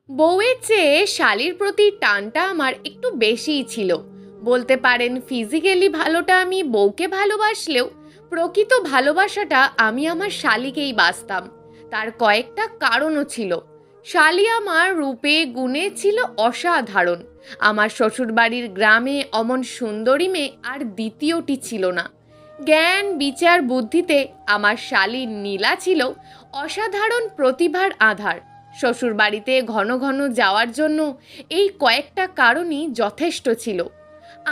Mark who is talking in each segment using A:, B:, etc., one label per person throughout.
A: বউয়ের চেয়ে শালির প্রতি টানটা আমার একটু বেশিই ছিল। বলতে পারেন ফিজিক্যালি ভালোটা আমি বউকে ভালোবাসলেও প্রকৃত ভালোবাসাটা আমি আমার শালিকেই বাসতাম। তার কয়েকটা কারণও ছিল। শালি আমার রূপে গুণে ছিল অসাধারণ। আমার শ্বশুরবাড়ির গ্রামে অমন সুন্দরী মেয়ে আর দ্বিতীয়টি ছিল না। জ্ঞান বিচার বুদ্ধিতে আমার শালি নীলা ছিল অসাধারণ প্রতিভার আধার। শ্বশুরবাড়িতে ঘন ঘন যাওয়ার জন্য এই কয়েকটা কারণই যথেষ্ট ছিল।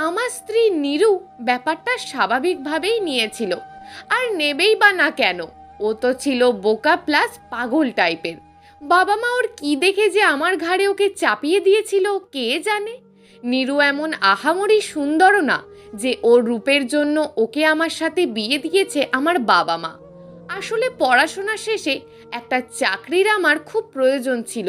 A: আমার স্ত্রী নীরু ব্যাপারটা স্বাভাবিকভাবেই নিয়েছিল, আর নেবেই বা না কেন। ও তো ছিল বোকা প্লাস পাগল টাইপের। বাবা মা ওর কি দেখে যে আমার ঘাড়ে ওকে চাপিয়ে দিয়েছিল কে জানে। নীরু এমন আহামরি সুন্দরও না যে ওর রূপের জন্য ওকে আমার সাথে বিয়ে দিয়েছে আমার বাবা মা। আসলে পড়াশোনা শেষে একটা চাকরির আমার খুব প্রয়োজন ছিল,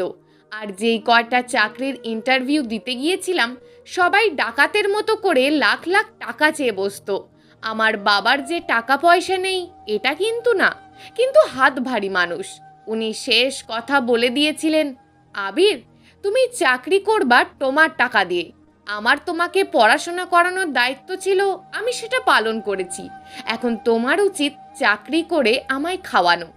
A: আর যেই কয়টা চাকরির ইন্টারভিউ দিতে গিয়েছিলাম সবাই ডাকাতের মতো করে লাখ লাখ টাকা চেয়ে বসতো। আমার বাবার যে টাকা পয়সা নেই এটা কিন্তু না, কিন্তু হাত ভারী মানুষ। উনি শেষ কথা বলে দিয়েছিলেন, আবির, তুমি চাকরি করবা তোমার টাকা দিয়ে। আমার তোমাকে পড়াশোনা করানোর দায়িত্ব ছিল, আমি সেটা পালন করেছি। এখন তোমার উচিত চাকরি করে আমায় খাওয়ানো।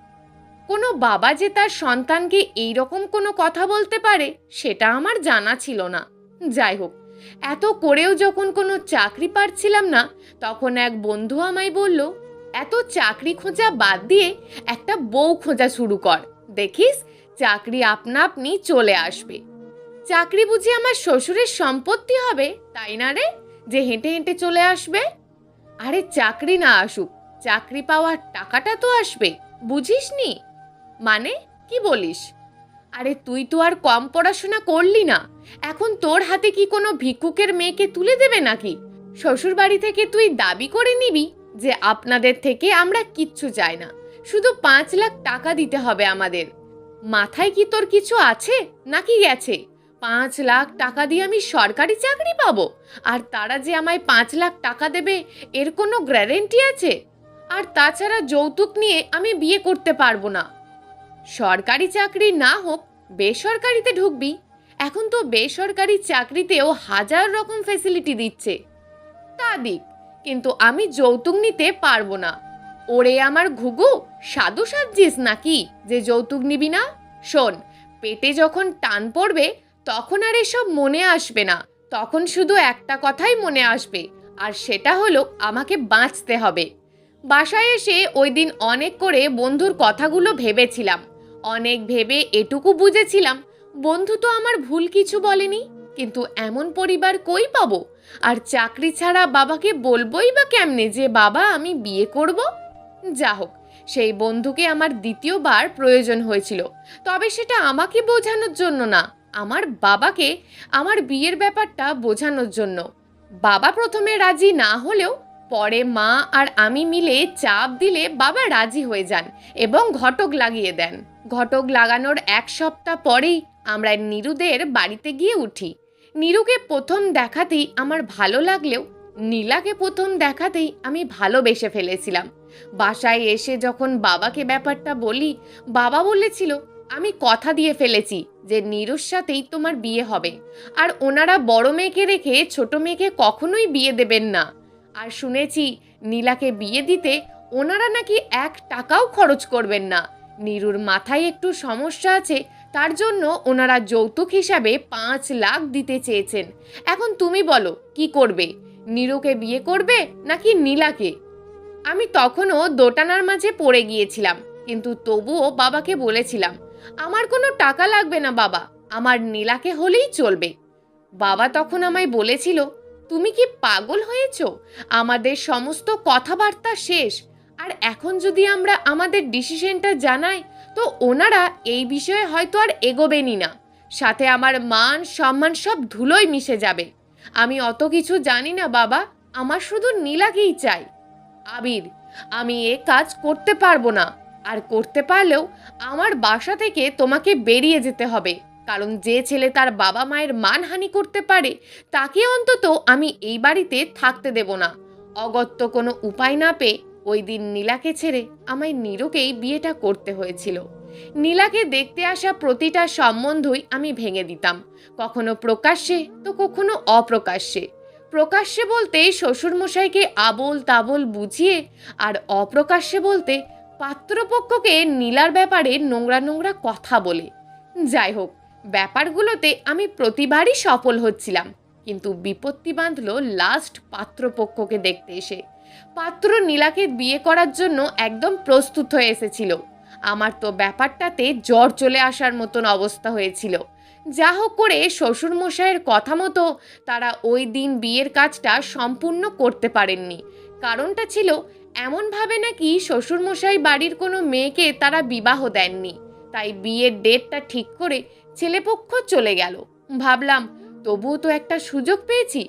A: কোনো বাবা যে তার সন্তানকে এই রকম কোনো কথা বলতে পারে সেটা আমার জানা ছিল না। যাই হোক, এত করেও যখন কোনো চাকরি পাচ্ছিলাম না, তখন এক বন্ধু আমায় বলল, এত চাকরি খোঁজা বাদ দিয়ে একটা বউ খোঁজা শুরু কর, দেখিস চাকরি আপনা আপনি চলে আসবে। চাকরি বুঝি আমার শ্বশুরের সম্পত্তি হবে, তাই না রে, যে হেঁটে হেঁটে চলে আসবে? আরে চাকরি না আসুক, চাকরি পাওয়ার টাকাটা তো আসবে, বুঝিস নি? মানে কি বলিস? আরে তুই তো আর কম পড়াশোনা করলি না। এখন তোর হাতে কি কোনো ভিক্ষুকের মেয়েকে তুলে দেবে নাকি? শ্বশুর বাড়ি থেকে তুই দাবি করে নিবি যে আপনাদের থেকে আমরা কিচ্ছু চাই না, শুধু 5 লাখ টাকা দিতে হবে আমাদের। মাথায় কি তোর কিছু আছে নাকি গেছে? 5 লাখ টাকা দিয়ে আমি সরকারি চাকরি পাবো, আর তারা যে আমায় 5 লাখ টাকা দেবে এর কোনো গ্যারেন্টি আছে? আর তাছাড়া যৌতুক নিয়ে আমি বিয়ে করতে পারবো না। সরকারি চাকরি না হোক বেসরকারিতে ঢুকবি। এখন তো বেসরকারি চাকরিতেও হাজার রকম ফেসিলিটি দিচ্ছে, তা দিক, কিন্তু আমি যৌতুক নিতে পারবো না। ওরে আমার ঘুঘু, সাধু সাজছিস নাকি যে যৌতুক নিবি না? শোন, পেটে যখন টান পড়বে তখন আর এসব মনে আসবে না। তখন শুধু একটা কথাই মনে আসবে, আর সেটা হলো আমাকে বাঁচতে হবে। বাসায় এসে ওই দিন অনেক করে বন্ধুর কথাগুলো ভেবেছিলাম। অনেক ভেবে এটুকু বুঝেছিলাম, বন্ধু তো আমার ভুল কিছু বলেনি, কিন্তু এমন পরিবার কই পাবো? আর চাকরি ছাড়া বাবাকে বলবোই বা কেমনে যে বাবা আমি বিয়ে করব? যা হোক, সেই বন্ধুকে আমার দ্বিতীয়বার প্রয়োজন হয়েছিল, তবে সেটা আমাকে বোঝানোর জন্য না, আমার বাবাকে আমার বিয়ের ব্যাপারটা বোঝানোর জন্য। বাবা প্রথমে রাজি না হলেও পরে মা আর আমি মিলে চাপ দিলে বাবা রাজি হয়ে যান এবং ঘটক লাগিয়ে দেন। ঘটক লাগানোর 1 সপ্তাহ পরেই আমরা নীরুদের বাড়িতে গিয়ে উঠি। নীরুকে প্রথম দেখাতেই আমার ভালো লাগলেও নীলাকে প্রথম দেখাতেই আমি ভালোবেসে ফেলেছিলাম। বাসায় এসে যখন বাবাকে ব্যাপারটা বলি, বাবা বলেছিল, আমি কথা দিয়ে ফেলেছি যে নীরুর সাথেই তোমার বিয়ে হবে, আর ওনারা বড় মেয়েকে রেখে ছোট মেয়েকে কখনোই বিয়ে দেবেন না। আর শুনেছি নীলাকে বিয়ে দিতে ওনারা নাকি 1 টাকাও খরচ করবেন না। নীরুর মাথায় একটু সমস্যা আছে, তার জন্য ওনারা যৌতুক হিসাবে 5 লাখ দিতে চেয়েছেন। এখন তুমি বলো কি করবে, নীরুকে বিয়ে করবে নাকি নীলাকে? আমি তখনও দোটানার মাঝে পড়ে গিয়েছিলাম, কিন্তু তবুও বাবাকে বলেছিলাম, আমার কোনো টাকা লাগবে না বাবা, আমার নীলাকে হলেই চলবে। বাবা তখন আমায় বলেছিল, তুমি কি পাগল হয়েছো? আমাদের সমস্ত কথাবার্তা শেষ, আর এখন যদি আমরা আমাদের ডিসিশনটা জানাই তো ওনারা এই বিষয়ে হয়তো আর এগোবেনই না, সাথে আমার মান সম্মান সব ধুলোয় মিশে যাবে। আমি অত কিছু জানি না বাবা, আমার শুধু নীলাকেই চাই। আবির, আমি এ কাজ করতে পারবো না, আর করতে পারলেও আমার বাসা থেকে তোমাকে বেরিয়ে যেতে হবে, কারণ যে ছেলে তার বাবা মায়ের মানহানি করতে পারে তাকে অন্তত আমি এই বাড়িতে থাকতে দেব না। অগত্য কোনো উপায় না পেয়ে ওই দিন নীলাকে ছেড়ে আমায় নীরুকেই বিয়েটা করতে হয়েছিল। নীলাকে দেখতে আসা প্রতিটা সম্বন্ধই আমি ভেঙে দিতাম, কখনো প্রকাশ্যে তো কখনো অপ্রকাশ্যে। প্রকাশ্যে বলতে শ্বশুরমশাইকে আবোল তাবোল বুঝিয়ে, আর অপ্রকাশ্যে বলতে পাত্রপক্ষকে নীলার ব্যাপারে নোংরা নোংরা কথা বলে। যাই হোক, ব্যাপারগুলোতে আমি প্রতিবারই সফল হচ্ছিলাম, কিন্তু বিপত্তি বাঁধল লাস্ট পাত্রপক্ষকে দেখতে এসে। পাত্র নীলাকে বিয়ে করার জন্য একদম প্রস্তুত হয়ে এসেছিল। আমার তো ব্যাপারটাতে জ্বর চলে আসার মতন অবস্থা হয়েছিল। যা হোক করে শ্বশুরমশাইয়ের কথা মতো তারা ওই দিন বিয়ের কাজটা সম্পূর্ণ করতে পারেননি। কারণটা ছিল এমনভাবে নাকি শ্বশুরমশাই বাড়ির কোনো মেয়েকে তারা বিবাহ দেননি। তাই বিয়ের ডেটটা ঠিক করে ছেলেপক্ষ চলে গেল। ভাবলাম তবুও তো একটা সুযোগ পেয়েছি।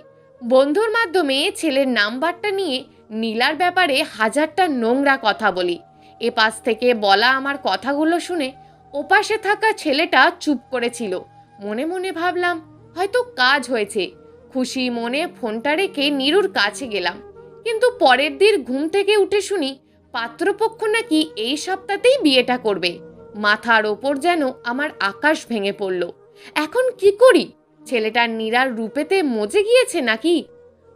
A: বন্ধুর মাধ্যমে ছেলের নাম্বারটা নিয়ে নীলার ব্যাপারে হাজারটা নোংরা কথা বলি। এপাশ থেকে বলা আমার কথাগুলো শুনে ওপাশে থাকা ছেলেটা চুপ করেছিল। মনে মনে ভাবলাম হয়তো কাজ হয়েছে। খুশি মনে ফোনটা রেখে নীরুর কাছে গেলাম। কিন্তু পরের দিন ঘুম থেকে উঠে শুনি পাত্রপক্ষ নাকি এই সপ্তাহতেই বিয়েটা করবে। মাথার ওপর যেন আমার আকাশ ভেঙে পড়ল। এখন কি করি? ছেলেটার নীরার রূপেতে মজে গিয়েছে নাকি?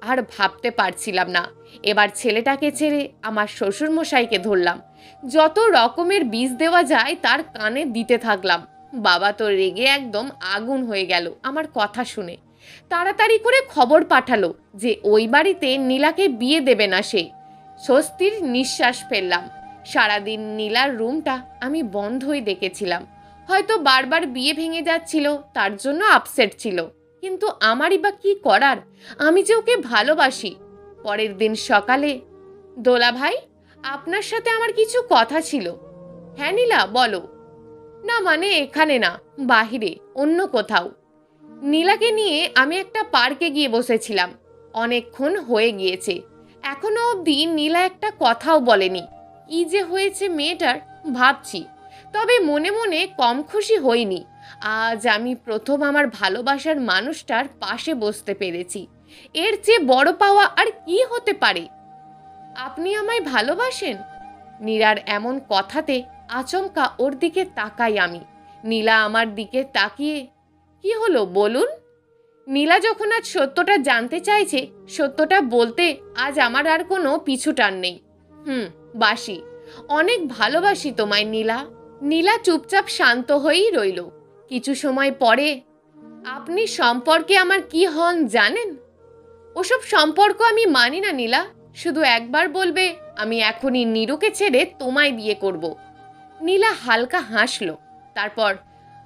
A: আর ভাবতে পারছিলাম না। এবার ছেলেটাকে ছেড়ে আমার শ্বশুরমশাইকে ধরলাম। যত রকমের বীজ দেওয়া যায় তার কানে দিতে থাকলাম। বাবা তো রেগে একদম আগুন হয়ে গেল আমার কথা শুনে। তাড়াতাড়ি করে খবর পাঠালো যে ওই বাড়িতে নীলাকে বিয়ে দেবে না সে। স্বস্তির নিঃশ্বাস ফেললাম। সারাদিন নীলার রুমটা আমি বন্ধই দেখেছিলাম। হয়তো বারবার বিয়ে ভেঙে যাচ্ছিল, তার জন্য আপসেট ছিল। কিন্তু আমারই বা কি করার? আমি যে ওকে ভালোবাসি। পরের দিন সকালে, দোলা ভাই, আপনার সাথে আমার কিছু কথা ছিল। হ্যাঁ নীলা, বলো। না মানে এখানে না, বাহিরে, অন্য কোথাও। নীলাকে নিয়ে আমি একটা পার্কে গিয়ে বসেছিলাম। অনেকক্ষণ হয়ে গিয়েছে, এখনো অবধি নীলা একটা কথাও বলেনি। কি যে হয়েছে মেয়েটার ভাবছি, তবে মনে মনে কম খুশি হইনি। আজ আমি প্রথম আমার ভালোবাসার মানুষটার পাশে বসতে পেরেছি। এর চেয়ে বড় পাওয়া আর কি হতে পারে? আপনি আমায় ভালোবাসেন? নীলার এমন কথাতে আচমকা ওর দিকে তাকাই আমি। নীলা আমার দিকে তাকিয়ে, কি হলো বলুন? নীলা যখন আজ সত্যটা জানতে চাইছে, সত্যটা বলতে আজ আমার আর কোনো পিছু টান নেই। বাসি, অনেক ভালোবাসি তোমায় নীলা। নীলা চুপচাপ শান্ত হয়েই রইল। কিছু সময় পরে, আপনি সম্পর্কে আমার কি হন জানেন? ওসব সম্পর্ক আমি মানি না নীলা। শুধু একবার বলবে আমি এখনই নীরুকে ছেড়ে তোমায় বিয়ে করব। নীলা হালকা হাসলো। তারপর,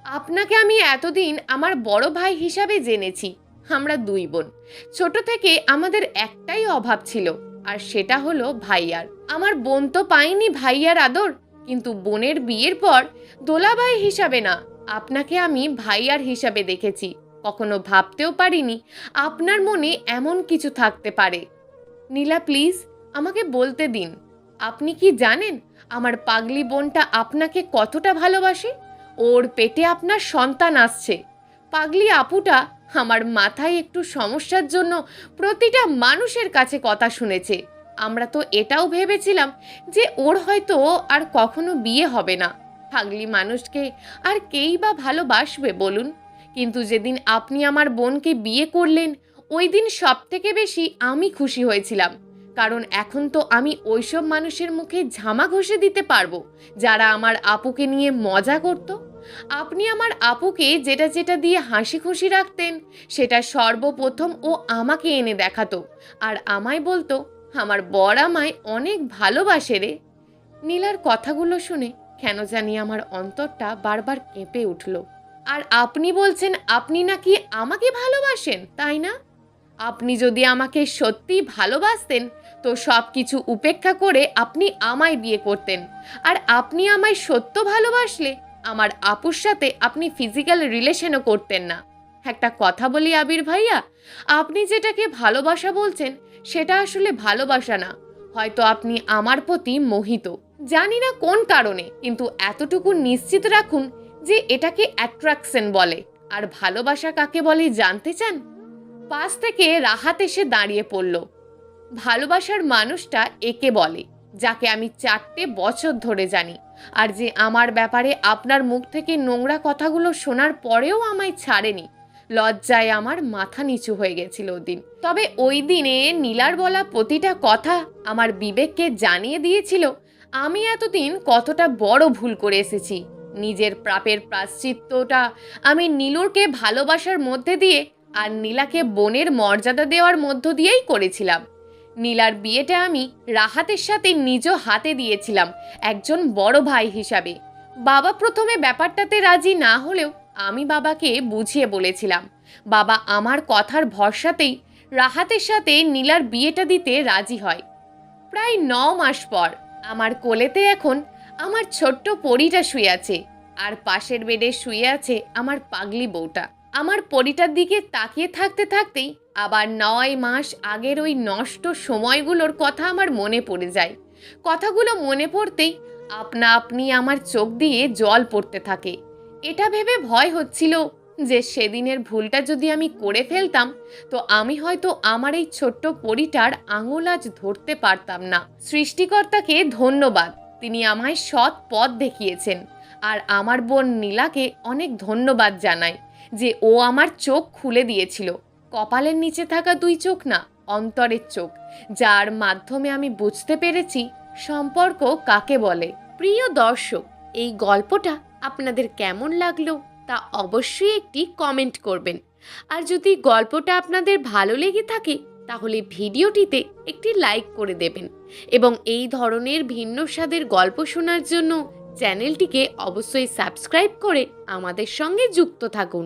A: আপনাকে আমি এতদিন আমার বড় ভাই হিসাবে জেনেছি। আমরা দুই বোন। ছোট থেকে আমাদের একটাই অভাব ছিল, আর সেটা হলো ভাইয়ার। আমার বোন তো পাইনি ভাইয়ার আদর, কিন্তু বোনের বিয়ের পর দোলাভাই হিসাবে না, আপনাকে আমি ভাইয়ার হিসাবে দেখেছি। কখনো ভাবতেও পারিনি আপনার মনে এমন কিছু থাকতে পারে। নীলা প্লিজ, আমাকে বলতে দিন। আপনি কি জানেন আমার পাগলি বোনটা আপনাকে কতটা ভালোবাসে? ওর পেটে আপনার সন্তান আসছে। পাগলি আপুটা আমার মাথায় একটু সমস্যার জন্য প্রতিটা মানুষের কাছে কথা শুনেছে। আমরা তো এটাও ভেবেছিলাম যে ওর হয়তো আর কখনো বিয়ে হবে না। পাগলি মানুষকে আর কেই বা ভালোবাসবে বলুন? কিন্তু যেদিন আপনি আমার বোনকে বিয়ে করলেন, ওই দিন সব থেকে বেশি আমি খুশি হয়েছিলাম। কারণ এখন তো আমি ওইসব মানুষের মুখে ঝামা ঘষে দিতে পারবো যারা আমার আপুকে নিয়ে মজা করত। আপনি আমার আপুকে যেটা যেটা দিয়ে হাসি খুশি রাখতেন, সেটা সর্বপ্রথম ও আমাকে এনে দেখাতো, আর আমায় বলতো আমার বর আমায় অনেক ভালোবাসে রে। নীলার কথাগুলো শুনে কেন জানি আমার অন্তরটা বারবার কেঁপে উঠল। আর আপনি বলছেন আপনি নাকি আমাকে ভালোবাসেন, তাই না? আপনি যদি আমাকে সত্যি ভালোবাসতেন তো সব কিছু উপেক্ষা করে আপনি আমায় বিয়ে করতেন। আর আপনি আমায় সত্য ভালোবাসলে আমার আপুর সাথে আপনি ফিজিক্যাল রিলেশনও করতেন না। একটা কথা বলি আবির ভাইয়া, আপনি যেটাকে ভালোবাসা বলছেন সেটা আসলে ভালোবাসা না। হয়তো আপনি আমার প্রতি মোহিত, জানি না কোন কারণে, কিন্তু এতটুকু নিশ্চিত রাখুন যে এটাকে অ্যাট্রাকশন বলে। আর ভালোবাসা কাকে বলে জানতে চান? পাশ থেকে রাহাত এসে দাঁড়িয়ে পড়ল। ভালোবাসার মানুষটা একে বলে, যাকে আমি 4টে বছর ধরে জানি, আর যে আমার ব্যাপারে আপনার মুখ থেকে নোংরা কথাগুলো শোনার পরেও আমায় ছাড়েনি। লজ্জায় আমার মাথা নিচু হয়ে গেছিল ওদিন। তবে ওই দিনে নীলার বলা প্রতিটা কথা আমার বিবেককে জানিয়ে দিয়েছিল আমি এতদিন কতটা বড় ভুল করে এসেছি। নিজের পাপের প্রায়শ্চিত্তটা আমি নীলুরকে ভালোবাসার মধ্যে দিয়ে আর নীলাকে বোনের মর্যাদা দেওয়ার মধ্য দিয়েই করেছিলাম। নীলার বিয়েটা আমি রাহাতের সাথে নিজ হাতে দিয়েছিলাম একজন বড় ভাই হিসাবে। বাবা প্রথমে ব্যাপারটাতে রাজি না হলেও আমি বাবাকে বুঝিয়ে বলেছিলাম। বাবা আমার কথার ভরসাতেই রাহাতের সাথে নীলার বিয়েটা দিতে রাজি হয়। প্রায় 9 মাস পর আমার কোলেতে এখন আমার ছোট্ট পরীটা শুয়ে আছে, আর পাশের বেডে শুয়ে আছে আমার পাগলি বউটা। আমার পরীটার দিকে তাকিয়ে থাকতে থাকতেই আবার 9 মাস আগের ওই নষ্ট সময়গুলোর কথা আমার মনে পড়ে যায়। কথাগুলো মনে পড়তেই আপনা আপনি আমার চোখ দিয়ে জল পড়তে থাকে। এটা ভেবে ভয় হচ্ছিল যে সেদিনের ভুলটা যদি আমি করে ফেলতাম তো আমি হয়তো আমার এই ছোট্ট পরীটার আঙুল আজ ধরতে পারতাম না। সৃষ্টিকর্তাকে ধন্যবাদ, তিনি আমায় সৎ পথ দেখিয়েছেন। আর আমার বোন নীলাকে অনেক ধন্যবাদ জানাই যে ও আমার চোখ খুলে দিয়েছিল। কপালের নিচে থাকা 2 চোখ না, অন্তরের চোখ, যার মাধ্যমে আমি বুঝতে পেরেছি সম্পর্ক কাকে বলে। প্রিয় দর্শক, এই গল্পটা আপনাদের কেমন লাগলো তা অবশ্যই একটি কমেন্ট করবেন। আর যদি গল্পটা আপনাদের ভালো লেগে থাকে তাহলে ভিডিওটিতে একটি লাইক করে দেবেন এবং এই ধরনের ভিন্ন স্বাদের গল্প শোনার জন্য চ্যানেলটিকে অবশ্যই সাবস্ক্রাইব করে আমাদের সঙ্গে যুক্ত থাকুন।